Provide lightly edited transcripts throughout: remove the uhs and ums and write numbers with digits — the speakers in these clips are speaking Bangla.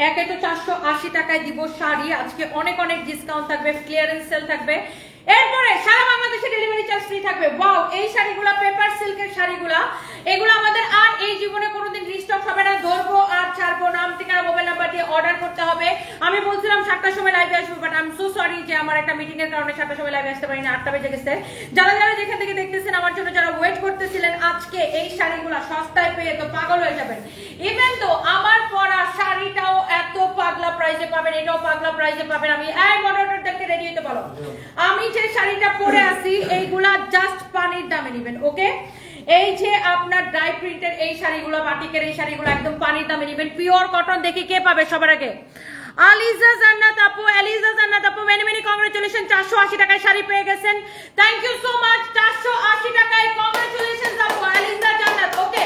একে তো 480 টাকায় দিব শাড়ি, আজকে অনেক অনেক ডিসকাউন্ট থাকবে, ক্লিয়ারেন্স সেল থাকবে, এরপরে সারা বাংলাদেশে ডেলিভারি চার্জ ফ্রি থাকবে। ওয়াও, এই শাড়িগুলা পেপার সিল্কের শাড়িগুলা, এগুলো আমাদের আর এই জীবনে কোনোদিন রিস্টক হবে না। ধরবো আর ছাড়বো, নাম ঠিকানা মোবাইল নাম্বার দিয়ে অর্ডার করতে হবে। আমি বলছিলাম 7টার সময় লাইভে আসবো, but I am so sorry যে আমার একটা মিটিং এর কারণে 7টার সময় লাইভে আসতে পারিনি, 8টা বেজে গেছে। যারা যারা যেখান থেকে দেখতেছেন আমার জন্য, যারা ওয়েট করতেছিলেন, আজকে এই শাড়িগুলা সস্তায় পেয়ে তো পাগল হয়ে যাবেন। ইভেন তো আমার পরা শাড়িটাও এত পাগলা প্রাইসে পাবেন, এটাও পাগলা প্রাইসে পাবেন। আমি এই মডারেটরদেরকে রেডি হতে বলো, আমি যে শাড়িটা পরে আছি এইগুলা জাস্ট পানির দামে নেবেন। ওকে, এই যে আপনার ড্রাই প্রিন্টের এই শাড়িগুলো, বাটিকের এই শাড়িগুলো একদম পানির দামে নেবেন। পিওর কটন দেখি কে পাবে সবার আগে? আলিজা জান্নাত আপু, এলিজা জান্নাত আপু, মেনি মেনি কংগ্রেচুলেশন, 480 টাকায় শাড়ি পেয়ে গেছেন। থ্যাংক ইউ সো মাচ, 480 টাকায় কংগ্রেচুলেশন আপু, এলিজা জান্নাত। ওকে,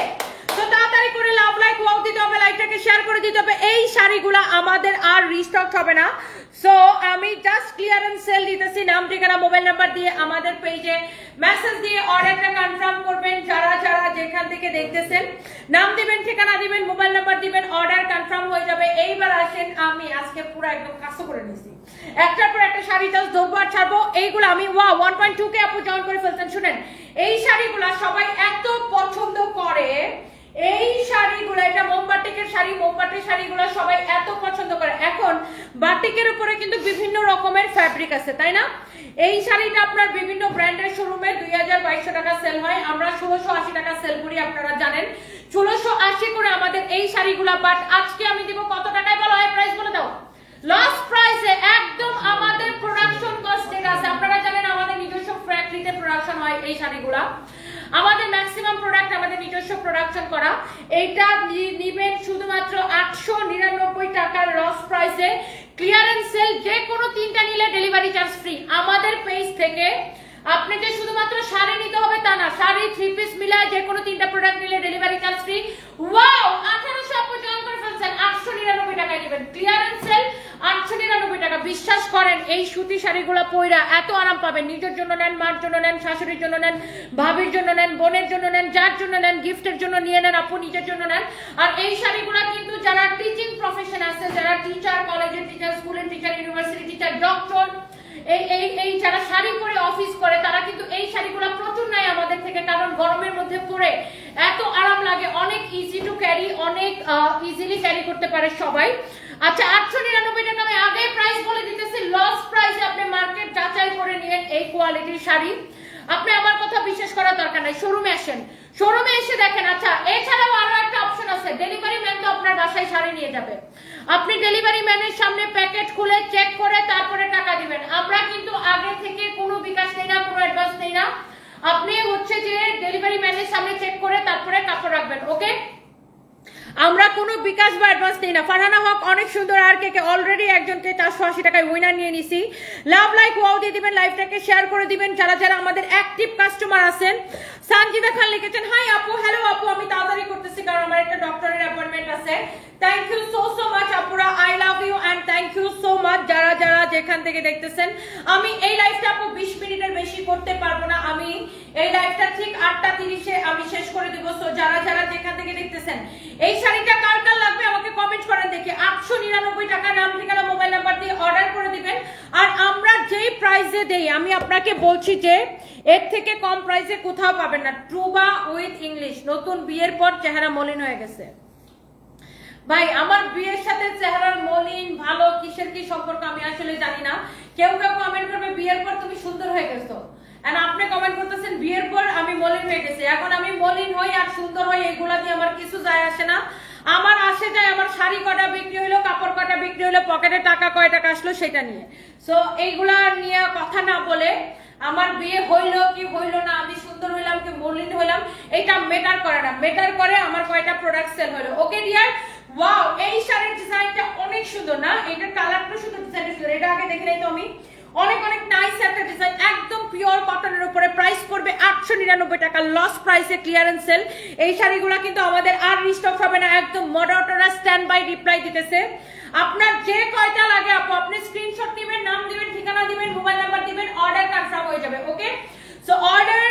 তো তাড়াতাড়ি করে লাভ লাইক ওয়াও দিতে হবে, লাইকটাকে শেয়ার করে দিতে হবে। এই শাড়িগুলো আমাদের আর রিস্টক হবে না। সো আমি জাস্ট ক্লিয়ারেন্স সেল দিতেছি, নাম ঠিকানা মোবাইল নাম্বার দিয়ে আমাদের পেজে মেসেজ দিয়ে অর্ডারটা কনফার্ম করবেন। যারা যারা যেখান থেকে দেখতেছেন নাম দিবেন, ঠিকানা দিবেন, মোবাইল নাম্বার দিবেন, অর্ডার কনফার্ম হয়ে যাবে। এইবার আসেন, আমি আজকে পুরো একদম কাজ করে নিয়েছি, একটার পর একটা শাড়ি জাস্ট ধরবো আর ছাড়বো। এইগুলো আমি 1.2K আপু জয়েন করে ফেলতেন। শুনেন, এই শাড়িগুলা সবাই এত পছন্দ করে, এই শাড়িগুলো, এটা মোমবাটিকের শাড়ি, মোমবাটির শাড়িগুলো সবাই এত পছন্দ করে। এখন বাটিকের উপরে কিন্তু বিভিন্ন রকমের ফ্যাব্রিক আছে, তাই না? এই শাড়িটা আপনার বিভিন্ন ব্র্যান্ডের শোরুমে 2200 টাকা সেল হয়, আমরা 1680 টাকা সেল করি, আপনারা জানেন। 1680 করে আমাদের এই শাড়িগুলো, বাট আজকে আমি দিব কত টাকায় বলো? এই প্রাইস বলে দাও, লস প্রাইসে একদম। আমাদের প্রোডাকশন কস্ট যেটা আছে, আপনারা জানেন আমাদের নিজস্ব ফ্যাক্টরিতে প্রোডাকশন হয় এই শাড়িগুলা, আমাদের ম্যাক্সিমাম প্রোডাক্ট আমাদের নিজস্ব প্রোডাকশন করা। এইটা নিবেন শুধুমাত্র 899 টাকার লস প্রাইসে, ক্লিয়ারেন্স সেল। যে কোনো 3টা নিলে ডেলিভারি চার্জ ফ্রি আমাদের পেজ থেকে। আপনি যে শুধুমাত্র শাড়ি নিতে হবে তা না, শাড়ি 3 পিস মিলায় যে কোনো 3টা প্রোডাক্ট নিলে ডেলিভারি চার্জ ফ্রি। ওয়াও, 1800 আপু জয়েন করে ফেলছেন, 899 টাকায় নেবেন, ক্লিয়ারেন্স সেল 899 টাকা। বিশ্বাস করেন, এই সুতি শাড়িগুলো পয়রা এত আরাম পাবেন। নিজের জন্য নেন, মার জন্য নেন, শাশুড়ির জন্য নেন, ভাবির জন্য নেন, বোনের জন্য নেন, যার জন্য নেন, গিফটের জন্য নিয়ে নেন আপু, নিজের জন্য নেন। আর এই শাড়িগুলো কিন্তু যারা টিচিং প্রফেশন আছে, যারা টিচার, কলেজের টিচার, স্কুলের টিচার, ইউনিভার্সিটি টিচার, ডক্টর, এই যারা শাড়ি পরে অফিস করে, তারা কিন্তু এই শাড়িগুলো প্রচুর নেয় আমাদের থেকে, কারণ গরমের মধ্যে পরে এত আরাম লাগে, অনেক ইজি টু ক্যারি, অনেক ইজিলি ক্যারি করতে পারে সবাই। আচ্ছা, 899 টাকা আমি আগে প্রাইস বলে দিতেছি, লস প্রাইসে আপনি মার্কেট যাচাই করে নিয়েন এই কোয়ালিটির শাড়ি। আপনি আমার কথা বিশ্বাস করার দরকার নাই, শোরুমে আসেন, শোরুমে এসে দেখেন। আচ্ছা, এছাড়াও আরো একটা অপশন আছে, ডেলিভারি ম্যান তো আপনার বাসায় শাড়ি নিয়ে যাবে, আপনি ডেলিভারি ম্যানের সামনে প্যাকেট খুলে চেক করে তারপরে টাকা দিবেন। আমরা কিন্তু আগে থেকে কোনো বিকাশ নেই না, কোনো অ্যাডভান্স নেই না, আপনি হচ্ছে যে ডেলিভারি ম্যানের সামনে চেক করে তারপরে কাপড় রাখবেন। ওকে, আমরা কোনো বিকাশ বা অ্যাডভান্স নেই না। ফারহানা হক অনেক সুন্দর, আর কে অলরেডি একজনকে 480 টাকায় উইনার নিয়ে নিছি। লাভ লাইক ওয়াও দিয়ে দিবেন, লাইভটাকে শেয়ার করে দিবেন যারা যারা আমাদের অ্যাক্টিভ কাস্টমার আছেন। সানজিদা খান লিখেছেন, হাই আপু, হ্যালো আপু, আমি তাড়াতাড়ি করতেছি কারণ আমার একটা ডক্টরের অ্যাপয়েন্টমেন্ট আছে। থ্যাংক ইউ সো মাচ আপুরা, I love you and thank you so much যারা যারা যেখান থেকে দেখতেছেন। আমি এই লাইভটা আপু 20 মিনিটের বেশি করতে পারবো না, আমি এই লাইভটা ঠিক 8:30-এ আমি শেষ করে দিব। সো যারা যারা যেখান থেকে দেখতেছেন, এই শাড়িটা কার কার লাগবে আমাকে কমেন্ট করেন দেখি। 899 টাকা, নাম ঠিকানা মোবাইল নাম্বার দিয়ে অর্ডার করে দিবেন। আর আমরা যেই প্রাইসে দেই, আমি আপনাকে বলছি যে এর থেকে কম প্রাইসে কোথাও পাবেন না। ট্রুবা উইথ ইংলিশ, নতুন বিয়ের পর চেহারা মলিন হয়ে গেছে। ভাই, আমার বিয়ের সাথে চেহারার মলিন ভালো কিসের কি সম্পর্ক আমি আসলে জানি না। কেউ কেউ কমেন্ট করবে বিয়ের পর তুমি সুন্দর হয়ে গেছো, এন্ড আপনি কমেন্ট করতেছেন বিয়ের পর আমি মলিন হয়ে গেছি। এখন আমি মলিন হই আর সুন্দর হই, এগুলা দিয়ে আমার কিছু যায় আসে না। আমার আসে যায় আমার শাড়ি কয়টা বিক্রি হইলো, কাপড় কয়টা বিক্রি হইলো, পকেটে টাকা কয় টাকা আসলো সেটা নিয়ে। সো এইগুলা নিয়ে কথা না বলে, আমার বিয়ে হইলো কি হইলো না, আমি সুন্দর হইলাম কি মলিন হইলাম, এটা মেটার করে না। মেটার করে আমার কয়টা প্রোডাক্ট সেল হলো। ওকে ডিয়ার, ওয়াও, এই শাড়ির ডিজাইনটা অনেক সুন্দর না? এটার কালারটা সুন্দর, ডিজাইনটা সুন্দর। এটা আগে দেখে নাই তো আমি, অনেক অনেক নাইস একটা ডিজাইন, একদম পিওর কটনের উপরে। প্রাইস পড়বে 899 টাকা, লস প্রাইসে ক্লিয়ারেন্স সেল। এই শাড়িগুলো কিন্তু আমাদের আর রিস্টক হবে না, একদম মডারেটররা স্ট্যান্ড বাই রিপ্লাই দিতেছে। আপনার যে কয়টা লাগে আপু, আপনি স্ক্রিনশট দিবেন, নাম দিবেন, ঠিকানা দিবেন, মোবাইল নাম্বার দিবেন, অর্ডার কনফার্ম হয়ে যাবে। ওকে, সো অর্ডার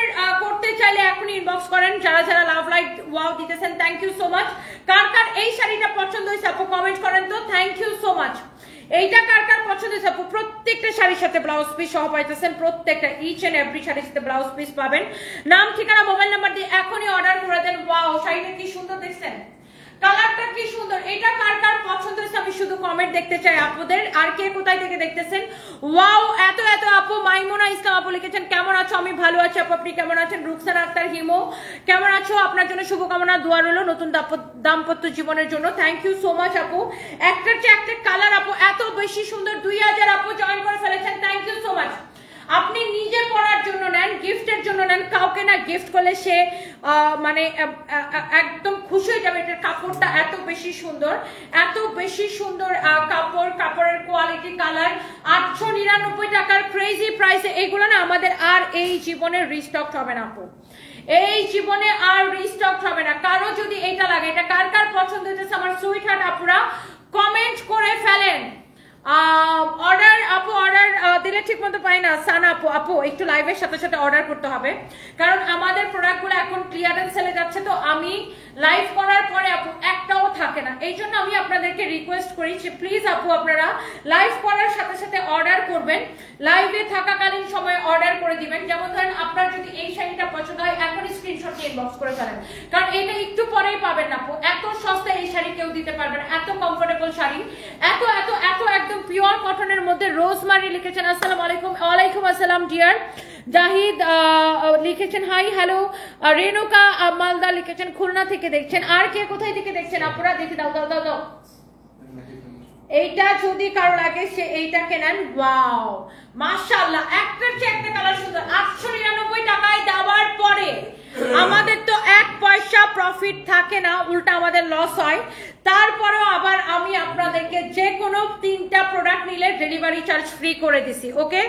করতে চাইলে এখনই ইনবক্স করেন। যারা যারা লাভ লাইক ওয়াও দিতেছেন, থ্যাংক ইউ সো মাচ। কার কার এই শাড়িটা পছন্দ হয়েছে আপু কমেন্ট করেন তো। থ্যাংক এইটা কার কার পছন্দ হয়েছে আপু? প্রত্যেকটা শাড়ির সাথে ব্লাউজ পিস সহ পাইতেছেন, প্রত্যেকটা ইচ এন্ড এভরি শাড়ির সাথে ব্লাউজ পিস পাবেন। নাম ঠিকানা মোবাইল নাম্বার দিয়ে এখনই অর্ডার করে দেন। ওয়াও শাড়িটা কি সুন্দর দেখছেন, কালারটা কি সুন্দর। এটা কার কার পছন্দ হয়েছে আমি শুধু কমেন্ট দেখতে চাই আপুদের। আর কে কোথায় থেকে দেখতেছেন? ওয়াও এত এত আপু। মাইমুনা ইসলাম আপু লিখেছেন কেমন আছো? আমি ভালো আছি আপু, আপনি কেমন আছেন? রুকসানা আক্তার হিমো কেমন আছো? আপনার জন্য শুভকামনা, দোয়া রইল নতুন দাম্পত্য জীবনের জন্য। থ্যাংক ইউ সো মাচ আপু। একটার চেয়ে একটা কালার আপু এত বেশি সুন্দর। 2000 আপু জয়েন করে ফেলেছেন, থ্যাংক ইউ সো মাচ। আপনি নিজে পড়ার জন্য নেন, গিফটের জন্য নেন, কাউকে না গিফট করলে সে মানে একদম খুশি হয়ে যাবে। এটার কাপড়টা এত বেশি সুন্দর, এত বেশি সুন্দর কাপড়, কাপড়ের কোয়ালিটি, কালার। 899 টাকার ক্রেজি প্রাইসে এগুলো না আমাদের আর এই জীবনে রিস্টক হবে না আপু, এই জীবনে আর রিস্টক হবে না। কারো যদি এটা লাগে, এটা কার কার পছন্দ হয়েছে আমার সুইট হার্ট আপুরা কমেন্ট করে ফেলেন। অর্ডার আপু, অর্ডার দিলে ঠিক মতো পাই না। সানা আপু, আপু একটু লাইভের সাথে সাথে অর্ডার করতে হবে, কারণ আমাদের প্রোডাক্টগুলো এখন ক্লিয়ারেন্স সেলে যাচ্ছে। তো আমি লাইভ করার পরে আপু একটাও থাকে না, এই জন্য আমি আপনাদেরকে রিকোয়েস্ট করি যে প্লিজ আপু আপনারা লাইভ করার সাথে সাথে অর্ডার করবেন, লাইভে থাকাকালীন সময় অর্ডার করে দিবেন। যেমন ধরেন আপনার যদি এই শাড়িটা পছন্দ হয় এখনই স্ক্রিনশট নিয়ে ইনবক্স করে ফেলেন, কারণ এটা একটু পরেই পাবেন না আপু। এত সস্তায় এই শাড়ি কেউ দিতে পারবে না, এত কমফোর্টেবল শাড়ি, এত এত এত একদম পিওর কটনের মধ্যে। রোজমারি লিখেছেন আসসালামু আলাইকুম। ওয়ালাইকুম আসসালাম ডিয়ার। জাহিদ লিখেছেন হাই হ্যালো। রেণুকা মালদা লিখেছেন খুলনা থেকে দেখছেন। আর কে কোথায় থেকে দেখছেন আপনারা? দেখে দাও দাও দাও দাও। এইটা যদি কারো লাগে সে এইটাকে নেন। ওয়াও মাশাআল্লাহ, একটার চেয়ে একটা কালার সুন্দর। 899 টাকায় দেওয়ার পরে আমাদের তো এক পয়সা প্রফিট থাকে না, উল্টা আমাদের লস হয়। তারপরেও আবার আমি আপনাদেরকে যে কোনো 3টা প্রোডাক্ট নিলে ডেলিভারি চার্জ ফ্রি করে দিছি। ওকে,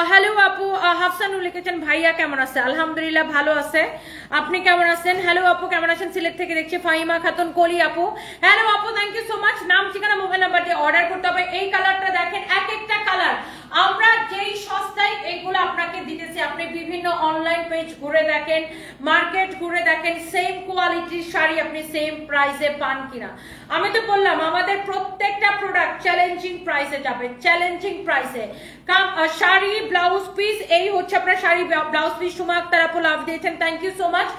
হ্যালো আপু। হাফসানুল লিখেছেন ভাইয়া কেমন আছে? আলহামদুলিল্লাহ ভালো আছে, আপনি কেমন আছেন? হ্যালো আপু কেমন আছেন? সিলেট থেকে দেখছি ফাহিমা খাতুন কলি আপু। হ্যালো আপু, থ্যাংক ইউ সো মাচ। নাম ঠিকানা মোবাইল নাম্বার দিয়ে অর্ডার করতে হবে। এই কালারটা দেখেন, এক একটা কালার আমরা যেই সস্তায় এগুলো আপনাকে দিতেছি, আপনি বিভিন্ন অনলাইন পেজ ঘুরে দেখেন, মার্কেট ঘুরে দেখেন, সেম কোয়ালিটির শাড়ি আপনি সেম প্রাইসে পান কিনা। আমি তো বললাম আমাদের প্রত্যেকটা প্রোডাক্ট চ্যালেঞ্জিং প্রাইসে যাবে, চ্যালেঞ্জিং প্রাইসে। শাড়ি ব্লাউজ পিস, এই হচ্ছে আপনার শাড়ি ব্লাউজ পিস। সুমা আক্তার আপু লাভ দিয়েছেন, থ্যাংক ইউ সো মাচ।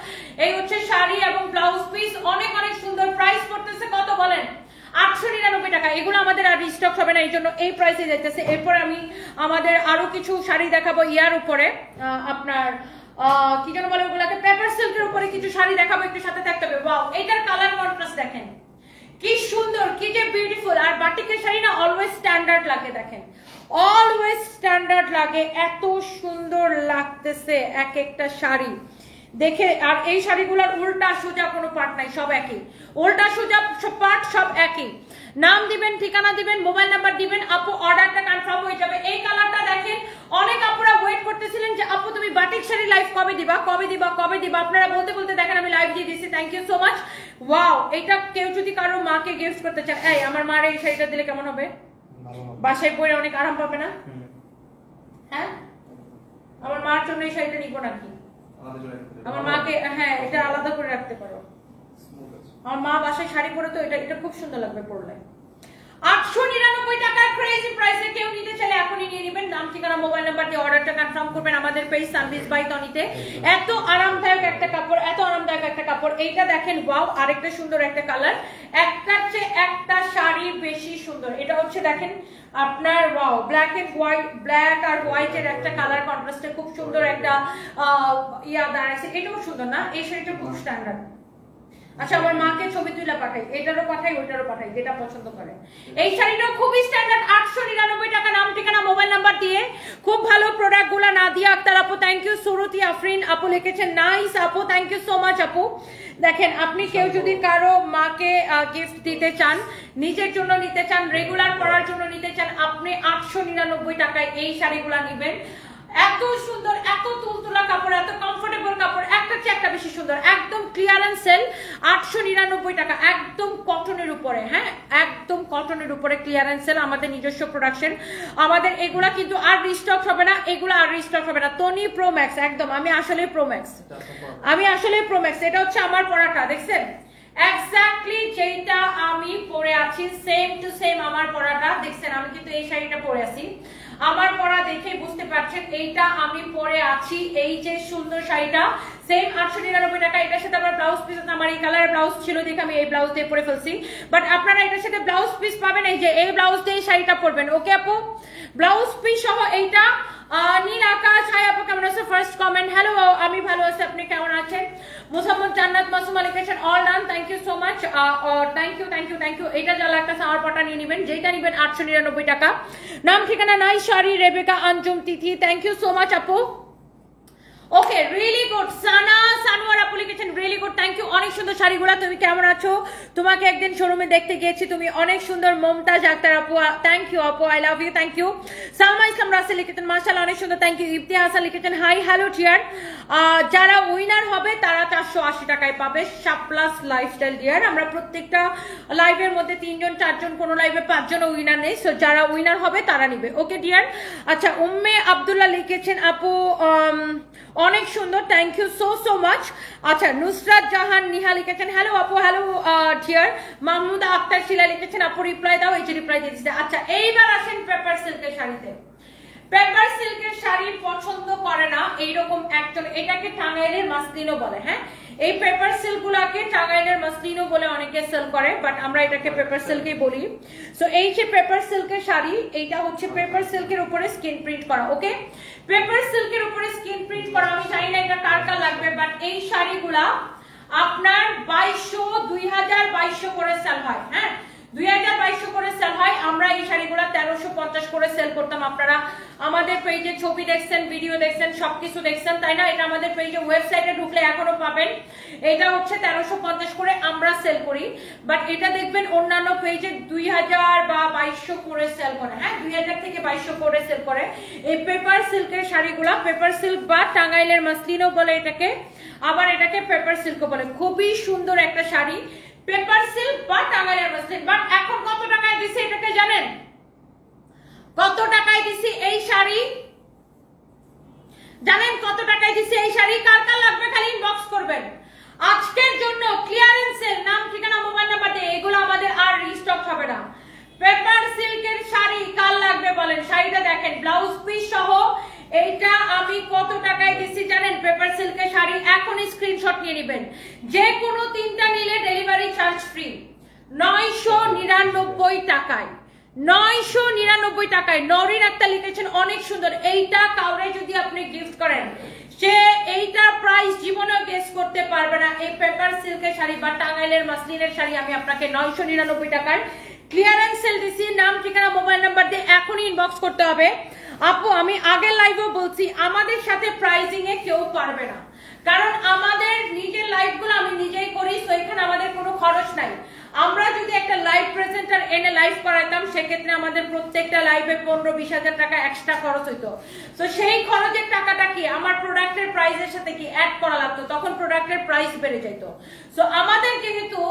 এই হচ্ছে শাড়ি এবং ব্লাউজ পিস, অনেক অনেক সুন্দর। প্রাইস পড়তেছে কত বলেন? 899 টাকা। এগুলো আমাদের আর রিস্টক হবে না, এই জন্য এই প্রাইসে যাইতেছে। এরপর আমি আমাদের আরো কিছু শাড়ি দেখাবো ইয়ার উপরে, আপনার কি যেন বলে ওগুলাকে, পেপার সিল্কের উপরে কিছু শাড়ি দেখাবো, একটু সাথে থাকতে হবে। ওয়াও, এটার কালার কন্ট্রাস্ট দেখেন কি সুন্দর, কি যে বিউটিফুল। আর বাটিকের শাড়ি না অলওয়েজ স্ট্যান্ডার্ড লাগে, দেখেন অলওয়েজ স্ট্যান্ডার্ড লাগে, এত সুন্দর লাগতেছে এক একটা শাড়ি দেখে। আর এই শাড়িগুলোর উল্টা সোজা কোনো পার্ট নাই, সব একই, উল্টা সোজা পার্ট সব একই। নাম দিবেন, ঠিকানা দিবেন, মোবাইল নাম্বার দিবেন, আপু অর্ডারটা কনফার্ম হয়ে যাবে। এই কালারটা দেখেন, অনেক আপুরা ওয়েট করতেছিলেন যে আপু তুমি বাটিক শাড়ি লাইভ কবে দিবা, কবে দিবা, কবে দিবা। আপনারা বলতে বলতে দেখেন আমি লাইভ দিয়ে দিচ্ছি, thank you so much. Wow, এটা কেউ যদি কারো মাকে গিফট করতে চান, এই আমার মার এই শাড়িটা দিলে কেমন হবে? বাসায় পরে অনেক আরাম পাবে না? হ্যাঁ, আমার মার জন্য এই শাড়িটা নিবো নাকি? আমার মাকে, হ্যাঁ এটা আলাদা করে রাখতে পারো। আমার মা বাসায় শাড়ি পরে তো এটা এটা খুব সুন্দর লাগবে পরলে। 899 টাকার ক্রেজি প্রাইসে কেউ নিতে চাইলে এখনই নিয়ে নেবেন। নাম ঠিকানা মোবাইল নাম্বার দিয়ে অর্ডারটা কনফার্ম করবেন আমাদের পেজ সানবিজ বাই তনিতে। এত আরামদায়ক একটা কাপড়, এত আরামদায়ক একটা কাপড়। এইটা দেখেন, ওয়াও, আরেকটা সুন্দর একটা কালার, একটার চেয়ে একটা শাড়ি বেশি সুন্দর। এটা হচ্ছে দেখেন আপনার wow, black and white, black আর হোয়াইটের একটা কালার কন্ট্রাস্টে খুব সুন্দর একটা ইয়া দাঁড়াচ্ছে। এটাও সুন্দর না? এই শাড়িটা খুব স্ট্যান্ডার্ড। আচ্ছা, আমার মাকে ছবি তুলে পাঠাই, এটারও পাঠাই, ওইটারও পাঠাই, যেটা পছন্দ করে। এই শাড়িটাও খুবই স্ট্যান্ডার্ড, 899 টাকা। নাম ঠিকানা মোবাইল নাম্বার দিয়ে খুব ভালো প্রোডাক্ট গুলা। নাদিয়া আক্তার আপু থ্যাংক ইউ। সুরতি আফরিন আপু লিখেছেন নাইস আপু, থ্যাংক ইউ সো মাচ আপু। দেখেন, আপনি কেউ যদি কারো মাকে গিফট দিতে চান, নিজের জন্য নিতে চান, রেগুলার পরার জন্য নিতে চান, আপনি 899 টাকায় এই শাড়িগুলা নিবেন। এত সুন্দর, এত তুলতুলা কাপড়, এত কমফোর্টেবল কাপড়, একটা চেয়ে একটা বেশি সুন্দর। একদম ক্লিয়ারেন্স সেল, 899 টাকা, একদম কটনের উপরে। হ্যাঁ, একদম কটনের উপরে ক্লিয়ারেন্স সেল, আমাদের নিজস্ব প্রোডাকশন। আমাদের এগুলা কিন্তু আর রিস্টক হবে না, এগুলো আর রিস্টক হবে না। টনি প্রো ম্যাক্স, একদম আমি আসলে প্রো ম্যাক্স, আমি আসলে প্রো ম্যাক্স। এটা হচ্ছে আমার পরাটা, দেখছেন এক্স্যাক্টলি যেটা আমি পরে আছি সেম টু সেম আমার পরাটা দেখছেন, আমি কিন্তু এই শাড়িটা পরে আছি, আমার পরা দেখে বুঝতে পারছেন এইটা আমি পরে আছি। এই যে সুন্দর শাড়িটা সেম 899 টাকা, এটার সাথে আমার ব্লাউজ পিস আছে, আমার এই কালারের ব্লাউজ ছিল দেখে আমি এই ব্লাউজ দিয়ে পরে ফেলছি, বাট আপনারা এটার সাথে ব্লাউজ পিস পাবেন, এই যে এই ব্লাউজ দিয়ে শাড়িটা পরবেন। ওকে আপু, ব্লাউজ পিস সহ এইটা। নীল আকাশ, হাই আপু কেমন আছে? ফার্স্ট কমেন্ট, হ্যালো আমি ভালো আছি, আপনি কেমন আছেন? মোহাম্মদ জান্নাত মাসুমা লিখেছেন all done, thank you so much, thank you. এটা যা লাগতেছে আমার পটা নিয়ে নেবেন, যেটা নেবেন 899 টাকা। নাম ঠিকানা নাই, sari Rebeka Anjum Tithi, thank you so much আপু। Okay, really good. সানোয়ার আপু লিখেছেন রিয়েলি গুড, থ্যাংক ইউ। অনেক সুন্দর শাড়িগুলো, তুমি কেমন আছো? তোমাকে একদিন শোরুমে দেখতে গিয়েছি, তুমি অনেক সুন্দর। মমতাজ আক্তার আপু, থ্যাংক ইউ আপু, I love you, thank you. Salma Islam Rasel লিখেছেন মাশাআল্লাহ অনেক সুন্দর, থ্যাংক ইউ। ইফতি হাসান লিখেছেন হাই হ্যালো ডিয়ার, যারা উইনার হবে তারা 480 টাকায় পাবে শাপলাস লাইফস্টাইল ডিয়ার। আমরা প্রত্যেকটা লাইভের মধ্যে 3 জন 4 জন, কোন লাইভে 5 জন উইনার নেই, সো যারা উইনার হবে তারা নিবে। Okay dear. আচ্ছা, উম্মে আব্দুল্লাহ লিখেছেন আপু অনেক সুন্দর, থ্যাংক ইউ সো মাচ। আচ্ছা, নুসরাত জাহান নিহা লিখেছেন হ্যালো আপু, হ্যালো ডিয়ার। মাহমুদা আক্তার শিলা লিখেছেন আপু রিপ্লাই দাও, এই যে রিপ্লাই দিয়ে দিচ্ছে। আচ্ছা, এইবার আসেন পেপার সিল্কের শাড়িতে। পেপার সিল্কের শাড়ি পছন্দ করে না এইরকম একজন, এটাকে টাঙ্গাইলের মাসলিনও বলে, হ্যাঁ এই পেপার সিল্ক গুলাকে টাঙ্গাইলের মাসলিনও বলে অনেকে সেল করে, বাট আমরা এটাকে পেপার সিল্কই বলি। সো এই যে পেপার সিল্কের শাড়ি, এইটা হচ্ছে পেপার সিল্কের উপরে স্কিন প্রিন্ট করা। ওকে, পেপার সিল্কের উপরে স্কিন প্রিন্ট করা, আমি জানি না এটা কার কার লাগবে, বাট এই শাড়িগুলা আপনার 2200 করে সেল হয়, হ্যাঁ 2200 করে সেল হয়। আমরা এই শাড়িগুলো 1350 করে সেল করতাম। আপনারা আমাদের পেজে ছবি দেখছেন, ভিডিও দেখছেন, সবকিছু দেখছেন, তাই না? এটা আমাদের পেজে ওয়েবসাইটে ঢুকলে এখনো পাবেন। এটা হচ্ছে 1350 করে আমরা সেল করি, বাট এটা দেখবেন অন্যান্য পেজে 2000 বা 2200 করে সেল করে, হ্যাঁ 2000 থেকে 2200 করে সেল করে। এই পেপার সিল্কের শাড়িগুলা, পেপার সিল্ক বা টাঙ্গাইলের মাসলিনও বলে এটাকে, আবার এটাকে পেপার সিল্কও বলে। খুবই সুন্দর একটা শাড়ি, পেপার সিল্ক বা টাঙ্গাইলের মাসলিন। বাট এখন কত টাকায় দিছি এটাকে জানেন? কত টাকায় দিছি এই শাড়ি জানেন? কত টাকায় দিছি এই শাড়ি? কার কার লাগবে খালি ইনবক্স করবেন। আজকের জন্য ক্লিয়ারেন্স সেল, নাম ঠিকানা মোবাইল নাম্বার দিয়ে, এগুলো আমাদের আর রিস্টক হবে না। পেপার সিল্কের শাড়ি কার লাগবে বলেন? শাড়িটা দেখেন, ব্লাউজ পিস সহ এইটা আমি কত টাকায় দিছি জানেন? পেপার সিল্কের শাড়ি এখন স্ক্রিনশট নিয়ে নেবেন, যে কোনো 3টা নিলে ডেলিভারি চার্জ ফ্রি। 999 টাকায়, 999 টাকায়। নরিন আক্তার লিখেছেন অনেক সুন্দর, এইটা কাউরে যদি আপনি গিফট করেন সে এইটার প্রাইস জীবনেও গেস করতে পারবে না। এই পেপার সিল্কের শাড়ি বা টাঙ্গাইলের মাসলিনের শাড়ি আমি আপনাকে 999 টাকায় ক্লিয়ারেন্স সেল দিছি। নাম ঠিকানা মোবাইল নাম্বার দিয়ে এখনই ইনবক্স করতে হবে। আপু আমি আগের লাইভেও বলছি, আমাদের সাথে প্রাইজিং এ কেউ পারবে না, কারণ আমাদের নিজের লাইভগুলো আমি নিজেই করি, তো এখানে আমাদের কোনো খরচ নাই। আমরা যদি একটা লাইভ প্রেজেন্টার এনে লাইভ করাইতাম সেক্ষেত্রে আমাদের প্রত্যেকটা লাইভে 15-20 হাজার টাকা এক্সট্রা খরচ হইতো। তো সেই খরচের টাকাটা কি আমার প্রোডাক্টের প্রাইসের সাথে কি অ্যাড করা লাগতো, তখন প্রোডাক্টের প্রাইস বেড়ে যেত। সো আমাদের যেহেতু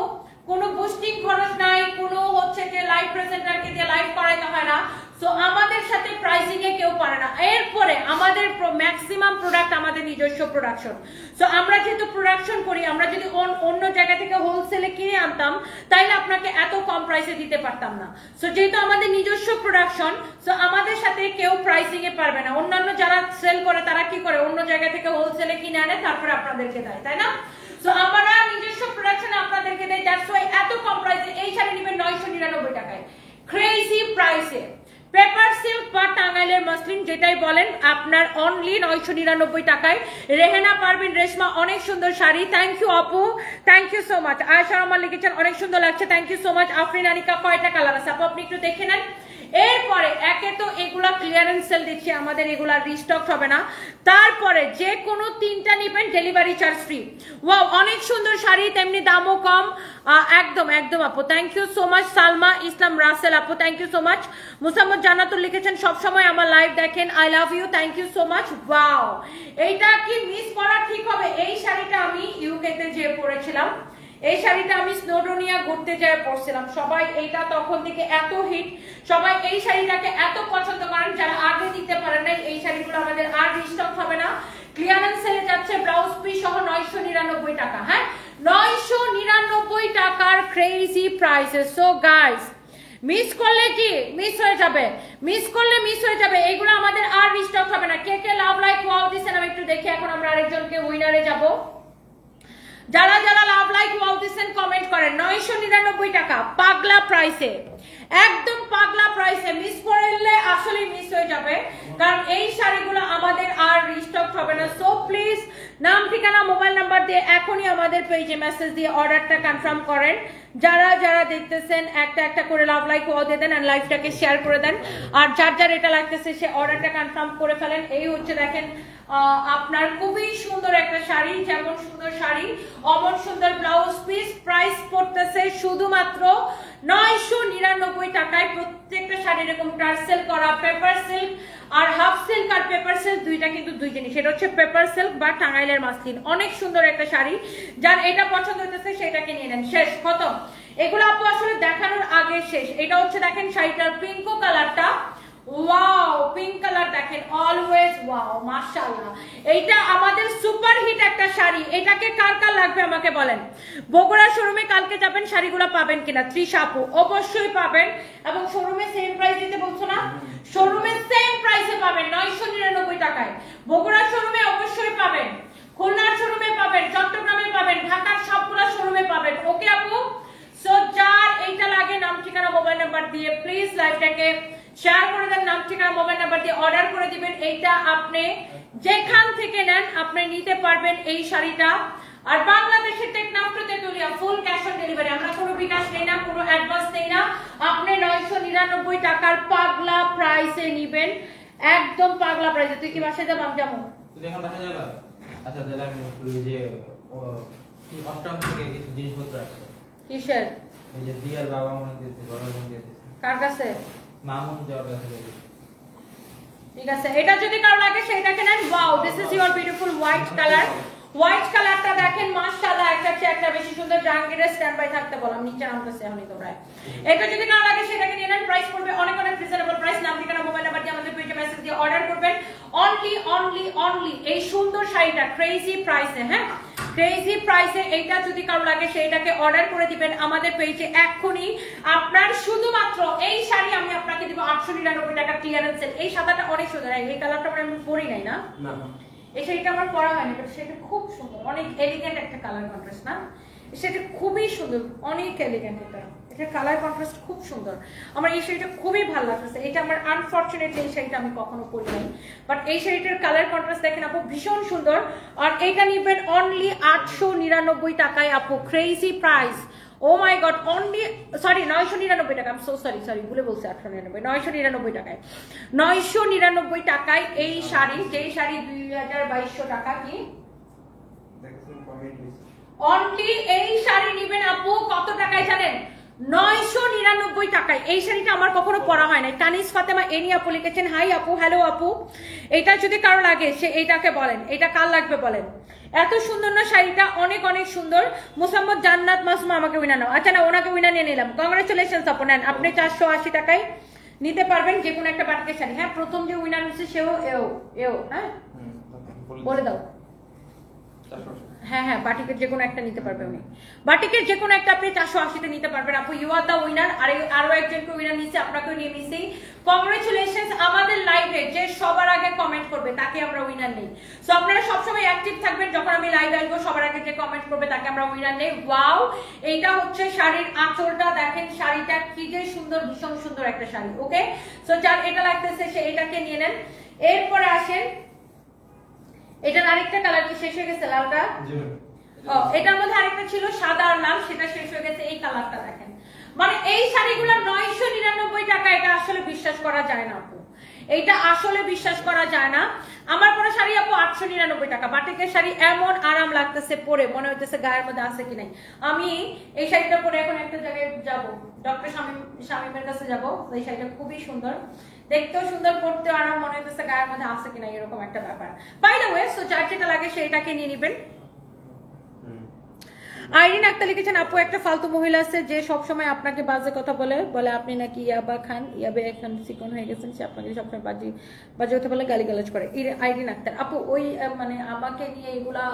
কোনো বুস্টিং খরচ নাই, কোনো হচ্ছে যে লাইভ প্রেজেন্টারকে দিয়ে লাইভ করাইতে হয় না, সো আমাদের সাথে প্রাইসিং এ কেউ পারে না। এরপরে আমাদের ম্যাক্সিমাম প্রোডাক্ট আমাদের নিজস্ব প্রোডাকশন। সো আমরা যেহেতু প্রোডাকশন করি, আমরা যদি অন্য জায়গা থেকে হোলসেলে কিনে আনতাম তাইলে আপনাকে এত কম প্রাইসে দিতে পারতাম না। সো যেহেতু আমাদের নিজস্ব প্রোডাকশন, সো আমাদের সাথে কেউ প্রাইসিং এ পারবে না। অন্যান্য যারা সেল করে তারা কি করে, অন্য জায়গা থেকে হোলসেলে কিনে আনে তারপরে আপনাদেরকে দেয়, তাই না? সো আমরা নিজস্ব প্রোডাকশন আপনাদেরকে দেয়, দ্যাটস ওয়াই এত কম প্রাইসে এই শাড়ি নেবেন 999 টাকায়, ক্রেজি প্রাইসে। পেপার সিল্ক বা টাঙ্গাইলের মাসলিন যেটাই বলেন আপনার অনলি 999 টাকায়। রেহেনা পারভিন রেশমা অনেক সুন্দর শাড়ি, থ্যাংক ইউ আপু, thank you so much. Ayesha Rahman লিখেছেন অনেক সুন্দর লাগছে, thank you so much. Afrin Anika কয়টা কালার আছে আপু আপনি একটু দেখে নেন। এরপরে একে তো এগুলা ক্লিয়ারেন্স সেল দিচ্ছি, আমাদের এগুলা রিস্টক হবে না। তারপরে যে কোনো 3টা নিবেন ডেলিভারি চার্জ ফ্রি। ওয়াও অনেক সুন্দর শাড়ি, তেমনি দামও কম। একদম একদম আপু, thank you so much. Salma Islam Rasel আপু, thank you so much. Musammat Jannatul লিখেছেন সবসময় আমার লাইভ দেখেন, I love you, thank you so much. Wow এইটা কি মিস করা ঠিক হবে? এই শাড়িটা আমি ইউকে তে যে পরেছিলাম, এই শাড়িটা আমি স্নোডোনিয়া ঘুরতে যেয়ে পরছিলাম, সবাই এইটা তখন থেকে এত হিট, সবাই এই শাড়িটাকে এত পছন্দ করেন। যারা আগে দিতে পারেন নাই, এই শাড়িগুলো আমাদের আর রিস্টক হবে না, ক্লিয়ারেন্স সেলে যাচ্ছে। ব্লাউজ পিস সহ 999 টাকা, হ্যাঁ 999 টাকার ক্রেজি প্রাইসে। সো গাইস মিস করলে কি মিস হয়ে যাবে, মিস করলে মিস হয়ে যাবে, এগুলো আমাদের আর রিস্টক হবে না। কে কে লাভ লাইক ওয়াও দিছেন আমি একটু দেখি। এখন আমরা আরেকজনকে উইনারে যাব। যারা যারা লাভ লাইক ওয়াও দিছেন কমেন্ট করেন। 999 টাকা পাগলা প্রাইসে, একদম পাগলা প্রাইসে। মিস করলে আসলে মিস হয়ে যাবে, কারণ এই শাড়িগুলো আমাদের আর রিস্টক হবে না। সো প্লিজ নাম ঠিকানা মোবাইল নাম্বার দিয়ে এখনই আমাদের পেজে মেসেজ দিয়ে অর্ডারটা কনফার্ম করেন। যারা যারা দেখতেছেন একটা একটা করে লাভ লাইক ওয়াও দিয়ে দেন আর লাইভটাকে শেয়ার করে দেন। আর যার যার এটা লাগতেছে সে অর্ডারটা কনফার্ম করে ফেলেন। এই হচ্ছে দেখেন আপনার খুবই সুন্দর একটা শাড়ি, যেমন সুন্দর শাড়ি অমন সুন্দর ব্লাউজ পিস। প্রাইস পড়তেছে শুধুমাত্র 999 টাকায়। প্রত্যেকটা শাড়ি এরকম টার্সেল করা, পেপার সিল্ক আর হাফ সিল্ক আর পেপার সিল্ক দুইটা কিন্তু দুই জিনিস। এটা হচ্ছে পেপার সিল্ক বা টাঙ্গাইলের মাসলিন, অনেক সুন্দর একটা শাড়ি। যার এটা পছন্দ হতেছে সেটাকে নিয়ে নেন। শেষ, খতম। এগুলো আপু আসলে দেখানোর আগে শেষ। এটা হচ্ছে দেখেন শাড়িটার পিঙ্ক কালারটা, ওয়াও পিঙ্ক কালার দেখেন, অলওয়েজ ওয়াও মাশাআল্লাহ। এইটা আমাদের সুপার হিট একটা শাড়ি। এটাকে কার কার লাগবে আমাকে বলেন। বগুড়া শোরুমে কালকে যাবেন, শাড়িগুলো পাবেন কিনা? তৃষা আপু অবশ্যই পাবেন। এবং শোরুমে সেম প্রাইস দিতে বলছো না? শোরুমে সেম প্রাইসে পাবেন 999 টাকায়। বগুড়া শোরুমে অবশ্যই পাবেন, খুলনার শোরুমে পাবেন, চট্টগ্রামে পাবেন, ঢাকার সবগুলা শোরুমে পাবেন। ওকে আপু? সো যার এইটা লাগে নাম ঠিকানা মোবাইল নাম্বার দিয়ে প্লিজ লাইভটাকে শেয়ার করে দেন। নাম ঠিকানা মোবাইল নাম্বার দিয়ে অর্ডার করে দিবেন। এইটা আপনি যেখান থেকে নেন আপনি নিতে পারবেন এই শাড়িটা। আর বাংলাদেশের Teknaf Tetulia full cash on delivery. আমরা কোনো বিকাশ নেই না, কোনো অ্যাডভান্স নেই না। আপনি 999 টাকার পাগলা প্রাইসে নিবেন, একদম পাগলা প্রাইসে। তুই কি বাসায় যাবো? আমি যাবো। তুই এখন বাসায় যাবা? আচ্ছা তাহলে আমি যে কি অষ্টম থেকে কিছু জিনিসপত্র আছে। কিসের? এই যে দিয়ার বাবা মনে দিয়েছে, বড় মনে দিয়েছে। কার কাছে? মামুন যাওয়ার কাছে গেছে। ঠিক আছে, এটা যদি কারো লাগে সেটাকে নেন। Wow this is your beautiful white colour. White কালারটা দেখেন মাশাআল্লাহ, একটা চেয়ে একটা বেশি সুন্দর। জাহাঙ্গীরের স্ট্যান্ড বাই থাকতে বললাম, নিচে নামতেছে এখনই তোমরা। এটা যদি কারো লাগে সেটাকে নিয়ে নেন। প্রাইস পড়বে অনেক অনেক রিজনেবল প্রাইস। নাম ঠিকানা মোবাইল নাম্বার দিয়ে আমাদের পেজে মেসেজ দিয়ে অর্ডার করবেন। অনলি এই সুন্দর শাড়িটা ক্রেজি প্রাইসে, হ্যাঁ ক্রেজি প্রাইসে। এইটা যদি কারো লাগে সেইটাকে অর্ডার করে দিবেন আমাদের পেজে এক্ষুনি। আপনার শুধুমাত্র এই শাড়ি আমি আপনাকে দিব 899 টাকা ক্লিয়ারেন্স সেল। এই সাদাটা অনেক সুন্দর, এই কালারটা আমি পরি নাই না, এই শাড়িটা আমার পরা হয়নি, বাট সেটা খুব সুন্দর, অনেক এলিগেন্ট একটা কালার কন্ট্রাস্ট না, সেটা খুবই সুন্দর, অনেক এলিগেন্ট। এটা কালার কন্ট্রাস্ট খুব সুন্দর। আমার এই শাড়িটা খুবই ভালো লাগতেছে। এটা আমার আনফরচুনেটলি এই শাড়িটা আমি কখনো পরি নাই, বাট এই শাড়িটার কালার কন্ট্রাস্ট দেখেন আপু ভীষণ সুন্দর। আর এটা নিবেন অনলি 899 টাকায় আপু, ক্রেজি প্রাইস। ও মাই গড, অনলি সরি 999 টাকা। সরি ভুলে বলছি 899, 999 টাকায়। 999 টাকায় এই শাড়ি, যেই শাড়ি 2200 টাকা। কি অনলি এই শাড়ি নিবেন আপু কত টাকায় জানেন? 999 টাকায়। এই শাড়িটা আমার কখনো পরা হয় না। তানিস ফাতেমা এনি আপু লিখেছেন, হাই আপু, হ্যালো আপু। এটা যদি কারো লাগে সে এইটাকে বলেন, এটা কার লাগবে বলেন। এত সুন্দর না শাড়িটা, অনেক অনেক সুন্দর। মোসাম্মদ জান্নাত মাসুমা আমাকে উইনা নাও। আচ্ছা না, ওনাকে উইনা নিয়ে নিলাম। কংগ্রেচুলেশনস আপু, নেন আপনি 480 টাকায় নিতে পারবেন যে কোনো একটা বাটিকের শাড়ি। হ্যাঁ প্রথম যে উইনার হচ্ছে সেও এও হ্যাঁ বলে দাও। হ্যাঁ বাটিকের যে কোনো একটা নিতে পারবে উনি। বাটিকের যে কোনো একটা আপনি 480 নিতে পারবেন আপু। You are the winner. আরো একজনকে উইনার নিচ্ছে, আপনাকেও নিয়ে নিছি। কংগ্রেচুলেশনস। আমাদের লাইভে যে সবার আগে কমেন্ট করবে তাকে আমরা উইনার নেই। সো আপনারা সবসময় অ্যাক্টিভ থাকবেন, যখন আমি লাইভ আসবো সবার আগে যে কমেন্ট করবে তাকে আমরা উইনার নেই। ওয়াও, এইটা হচ্ছে শাড়ির আঁচলটা দেখেন, শাড়িটা কি যে সুন্দর, ভীষণ সুন্দর একটা শাড়ি। ওকে, সো যার এটা লাগতেছে সে এটাকে নিয়ে নেন। এরপরে আসেন, এটার আরেকটা কালার কি শেষ হয়ে গেছে? লালটা। এটার মধ্যে আরেকটা ছিল সাদা আর লাল, সেটা শেষ হয়ে গেছে। এই কালারটা দেখেন, মানে এই শাড়িগুলো 999 টাকা। এটা আসলে বিশ্বাস করা যায় না আপু, এইটা আসলে বিশ্বাস করা যায় না। আমার পরা শাড়ি আপু 899 টাকা। বাটিকের শাড়ি এমন আরাম লাগতেছে পরে, মনে হইতেছে গায়ের মধ্যে আছে কি নাই। আমি এই শাড়িটা পরে এখন একটা জায়গায় যাবো, ডক্টর শামীমের কাছে যাবো। এই শাড়িটা খুবই সুন্দর, দেখতেও সুন্দর, পড়তেও আরাম, মনে হইতেছে গায়ের মধ্যে আছে কিনা এরকম একটা ব্যাপার। বাই দ্য ওয়ে, সো যার যেটা লাগে সেইটাকে নিয়ে নিবেন। আইরিন আক্তার লিখেছেন, আপু একটা ফালতু মহিলা আছে যে সবসময় আপনাকে বাজে কথা বলে, বলে আপনি নাকি ইয়াবা খান, ইয়াবে এখন চিকন হয়ে গেছেন, সে আপনাকে সবসময় বাজে কথা বলে, গালিগালাজ করে। আইরিন আক্তার আপু, ওই মানে আমাকে নিয়ে এগুলা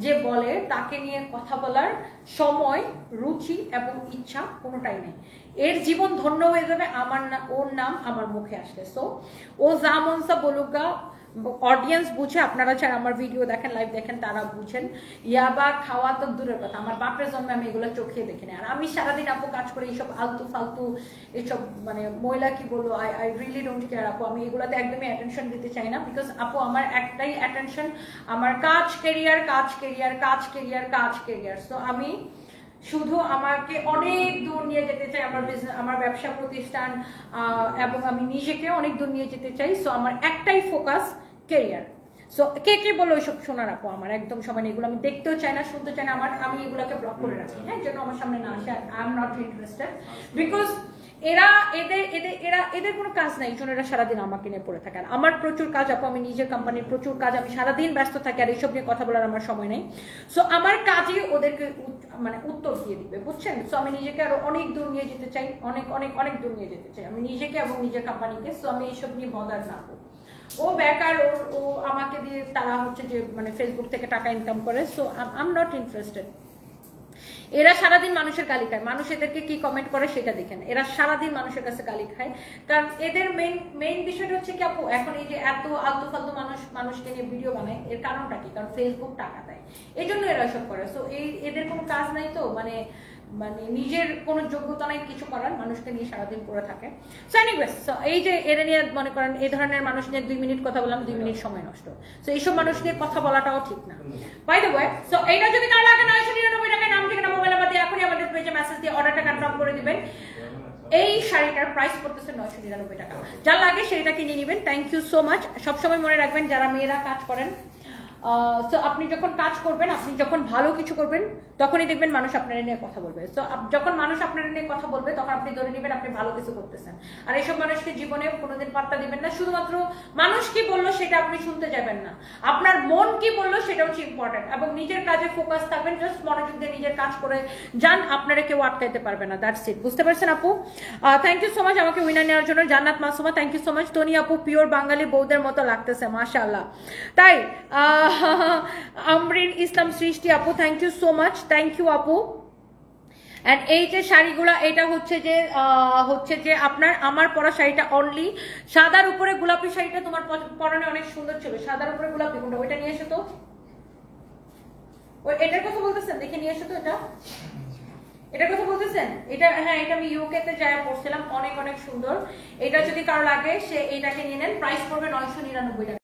যে বলে তাকে নিয়ে কথা বলার সময়, রুচি এবং ইচ্ছা কোনোটাই নেই। এর জীবন ধন্য হয়ে যাবে আমার ওর নাম আমার মুখে আসলে। সো ও যা মনসা বলুগা, অডিয়েন্স বুঝে, আপনারা যারা আমার ভিডিও দেখেন, লাইভ দেখেন, তারা বুঝেন। ইয়াবা খাওয়া তো দূরের কথা, আমার বাপের জন্মে আমি এগুলো চোখে দেখিনি। আর আমি সারাদিন আপু কাজ করে এইসব আলতু ফালতু এইসব মানে মহিলা কি বলবো, আই রিয়েলি ডোন্ট কেয়ার আপু। আমি এগুলোতে একদমই অ্যাটেনশন দিতে চাই না, বিকজ আপু আমার একটাই অ্যাটেনশন, আমার কাজ কেরিয়ার, কাজ কেরিয়ার, কাজ কেরিয়ার, কাজ কেরিয়ার। সো আমি শুধু আমাকে অনেক দূর নিয়ে যেতে চাই, আমার বিজনেস, আমার ব্যবসা প্রতিষ্ঠান, এবং আমি নিজেকে অনেক দূর নিয়ে যেতে চাই। সো আমার একটাই ফোকাস কেরিয়ার। সো কে বলো ওইসব শোনার আপু, আমার একদম সময় নেই, এগুলো আমি দেখতেও চাই না, শুনতে চাই না। আমি এগুলোকে ব্লক করে রাখি, হ্যাঁ, যেন আমার সামনে না আসে। I am not interested, because এদের কোনো কাজ নাই, এই জন্য এরা সারাদিন আমাকে নিয়ে পড়ে থাকে। আর আমার প্রচুর কাজ আপু, আমি নিজের কোম্পানির প্রচুর কাজ, আমি সারাদিন ব্যস্ত থাকি, আর এইসব নিয়ে কথা বলার আমার সময় নেই। সো আমার কাজে ওদেরকে মানে উত্তর দিয়ে দিবে, বুঝছেন? সো আমি নিজেকে আরো অনেক দূর নিয়ে যেতে চাই, অনেক অনেক অনেক দূর নিয়ে যেতে চাই আমি নিজেকে এবং নিজের কোম্পানিকে। সো আমি এইসব নিয়ে বদার না করব। ও বেকার, ও আমাকে দিয়ে তারা হচ্ছে যে মানে ফেসবুক থেকে টাকা ইনকাম করে। So I am not interested. এরা সারাদিন মানুষের গালি খায়, মানুষ এদেরকে কি কমেন্ট করে সেটা দেখেন। এরা সারাদিন মানুষের কাছে গালি খায়, কারণ এদের মেইন বিষয়টা হচ্ছে কি আপু, এখন এই যে এত আলতু ফালতু মানুষকে নিয়ে ভিডিও বানায়, এর কারণটা কি? কারণ ফেসবুক টাকা দেয়, এই জন্য এরা সব করে। সো এদের কোনো কাজ নাই তো, মানে নিজের কোনো যোগ্যতা নাই কিছু করার, মানুষকে নিয়ে সারাদিন পড়ে থাকে। সো এনিওয়েজ, সো এই যে এরা নিয়ে মনে করেন এই ধরনের মানুষ নিয়ে 2 মিনিট কথা বললাম, 2 মিনিট সময় নষ্ট। সো এইসব মানুষ নিয়ে কথা বলাটাও ঠিক না, বাই দ্য ওয়ে। সো এইটা যদি কারো লাগে 999 টাকায় নাম ঠিকানা মোবাইল নাম্বার দিয়ে এখনই আমাদের পেজে মেসেজ দিয়ে অর্ডারটা কনফার্ম করে দিবেন। এই শাড়িটার প্রাইস পড়তেছে 999 টাকা, যার লাগে সেটা কিনে নেবেন। Thank you so much. সবসময় মনে রাখবেন যারা মেয়েরা কাজ করেন, সো আপনি যখন কাজ করবেন, আপনি যখন ভালো কিছু করবেন, তখনই দেখবেন মানুষ আপনার নিয়ে কথা বলবে। সো যখন মানুষ আপনার নিয়ে কথা বলবে, তখন আপনি ধরে নেবেন আপনি ভালো কিছু করতেছেন। আর এইসব মানুষকে জীবনে কোনোদিন পাত্তা দিবেন না। শুধুমাত্র মানুষ কি বললো সেটা আপনি শুনতে যাবেন না, আপনার মন কি বললো সেটা হচ্ছে ইম্পর্টেন্ট। এবং নিজের কাজে ফোকাস থাকবেন, জাস্ট মনোযোগ দিয়ে নিজের কাজ করে যান, আপনারা কেউ আটকাইতে পারবে না। দ্যাটস ইট, বুঝতে পারছেন আপু? থ্যাংক ইউ সো মাচ আমাকে উইনার নেওয়ার জন্য। Jannat Masuma, thank you so much. Tony আপু, পিওর বাঙালি বউদের মতো লাগতেছে, মাশাআল্লাহ। তাই আমরিন ইসলাম সৃষ্টি আপু, thank you so much, thank you আপু। এন্ড এই যে শাড়িগুলা, এটা হচ্ছে যে আপনার আমার পরা শাড়িটা অনলি সাদার উপরে গোলাপি শাড়িটা তোমার পরনে অনেক সুন্দর ছিল, সাদার উপরে গোলাপি, কোনটা? ওইটা নিয়ে এসো তো, ওই এটার কথা বলতেছেন, দেখে নিয়ে এসো তো। এটার কথা বলতেছেন? এটা, হ্যাঁ, এটা আমি ইউকে তে যাই পড়ছিলাম, অনেক অনেক সুন্দর। এটা যদি কারো লাগে সে এইটাকে নিয়ে নেন, প্রাইস পড়বে 999 টাকা।